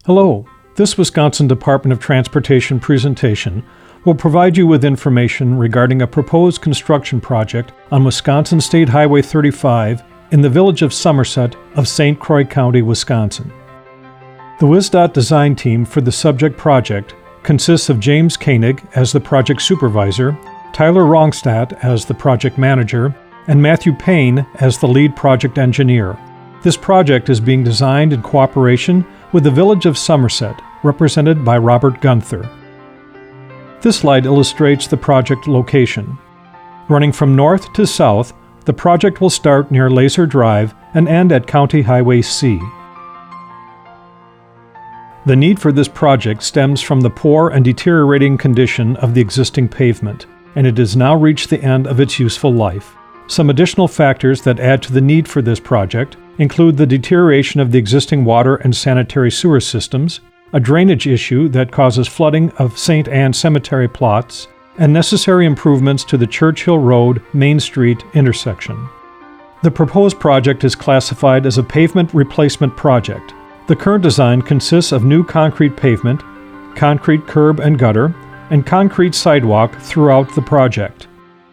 Hello, this Wisconsin Department of Transportation presentation will provide you with information regarding a proposed construction project on Wisconsin State Highway 35 in the village of Somerset of St. Croix County, Wisconsin. The WisDOT design team for the subject project consists of James Koenig as the project supervisor, Tyler Rongstadt as the project manager, and Matthew Payne as the lead project engineer. This project is being designed in cooperation with the village of Somerset, represented by Robert Gunther. This slide illustrates the project location. Running from north to south, the project will start near Laser Drive and end at County Highway C. The need for this project stems from the poor and deteriorating condition of the existing pavement, and it has now reached the end of its useful life. Some additional factors that add to the need for this project include the deterioration of the existing water and sanitary sewer systems, a drainage issue that causes flooding of St. Anne Cemetery plots, and necessary improvements to the Churchill Road Main Street intersection. The proposed project is classified as a pavement replacement project. The current design consists of new concrete pavement, concrete curb and gutter, and concrete sidewalk throughout the project.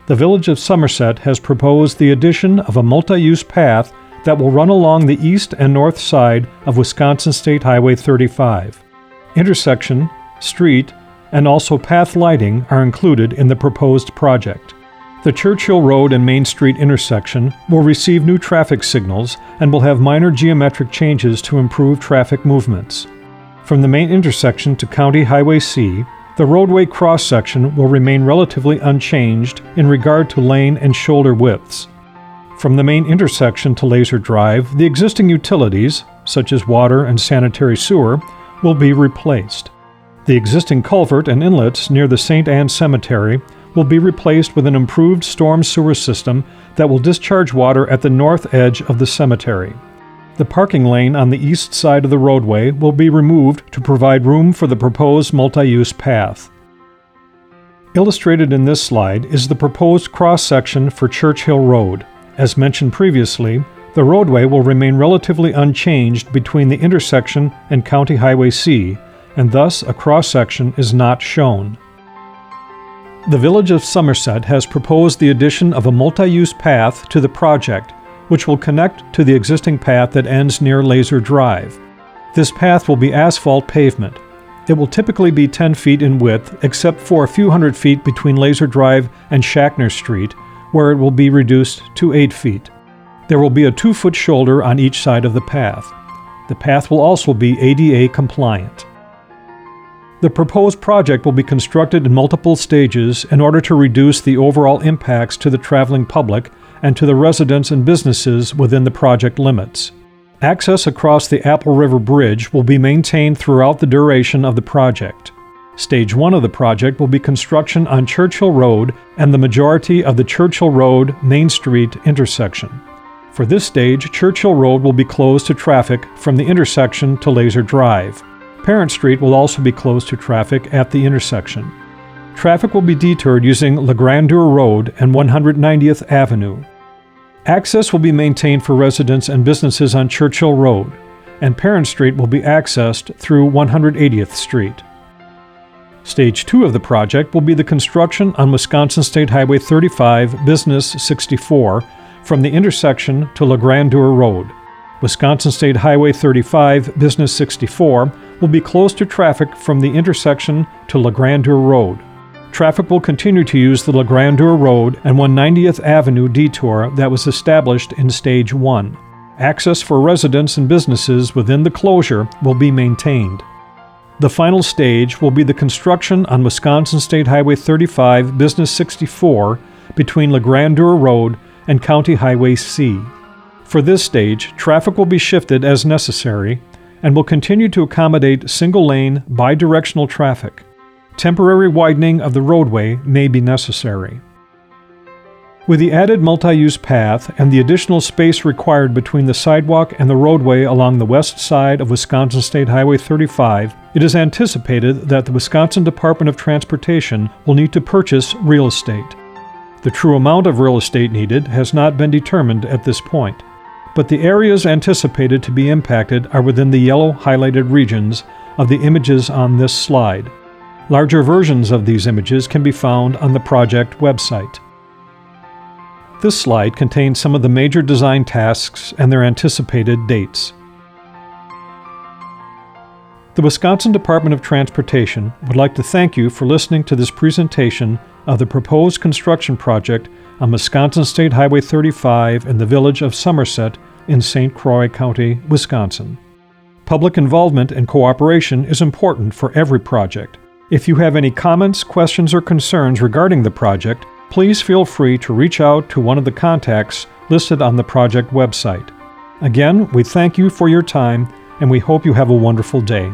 The village of Somerset has proposed the addition of a multi-use path that will run along the east and north side of Wisconsin State Highway 35. Intersection, street, and also path lighting are included in the proposed project. The Churchill Road and Main Street intersection will receive new traffic signals and will have minor geometric changes to improve traffic movements. From the main intersection to County Highway C, the roadway cross-section will remain relatively unchanged in regard to lane and shoulder widths. From the main intersection to Laser Drive, the existing utilities, such as water and sanitary sewer, will be replaced. The existing culvert and inlets near the St. Anne Cemetery will be replaced with an improved storm sewer system that will discharge water at the north edge of the cemetery. The parking lane on the east side of the roadway will be removed to provide room for the proposed multi-use path. Illustrated in this slide is the proposed cross-section for Churchill Road. As mentioned previously, the roadway will remain relatively unchanged between the intersection and County Highway C, and thus a cross-section is not shown. The village of Somerset has proposed the addition of a multi-use path to the project, which will connect to the existing path that ends near Laser Drive. This path will be asphalt pavement. It will typically be 10 feet in width, except for a few hundred feet between Laser Drive and Shackner Street, where it will be reduced to 8 feet. There will be a 2-foot shoulder on each side of the path. The path will also be ADA compliant. The proposed project will be constructed in multiple stages in order to reduce the overall impacts to the traveling public and to the residents and businesses within the project limits. Access across the Apple River Bridge will be maintained throughout the duration of the project. Stage 1 of the project will be construction on Churchill Road and the majority of the Churchill Road Main Street intersection. For this stage, Churchill Road will be closed to traffic from the intersection to Laser Drive. Parent Street will also be closed to traffic at the intersection. Traffic will be detoured using La Grandeur Road and 190th Avenue. Access will be maintained for residents and businesses on Churchill Road, and Parent Street will be accessed through 180th Street. Stage 2 of the project will be the construction on Wisconsin State Highway 35, Business 64, from the intersection to La Grandeur Road. Wisconsin State Highway 35, Business 64, will be closed to traffic from the intersection to La Grandeur Road. Traffic will continue to use the La Grandeur Road and 190th Avenue detour that was established in Stage 1. Access for residents and businesses within the closure will be maintained. The final stage will be the construction on Wisconsin State Highway 35, Business 64, between La Grandeur Road and County Highway C. For this stage, traffic will be shifted as necessary and will continue to accommodate single-lane, bidirectional traffic. Temporary widening of the roadway may be necessary. With the added multi-use path and the additional space required between the sidewalk and the roadway along the west side of Wisconsin State Highway 35, it is anticipated that the Wisconsin Department of Transportation will need to purchase real estate. The true amount of real estate needed has not been determined at this point, but the areas anticipated to be impacted are within the yellow highlighted regions of the images on this slide. Larger versions of these images can be found on the project website. This slide contains some of the major design tasks and their anticipated dates. The Wisconsin Department of Transportation would like to thank you for listening to this presentation of the proposed construction project on Wisconsin State Highway 35 in the village of Somerset in St. Croix County, Wisconsin. Public involvement and cooperation is important for every project. If you have any comments, questions, or concerns regarding the project, please feel free to reach out to one of the contacts listed on the project website. Again, we thank you for your time, and we hope you have a wonderful day.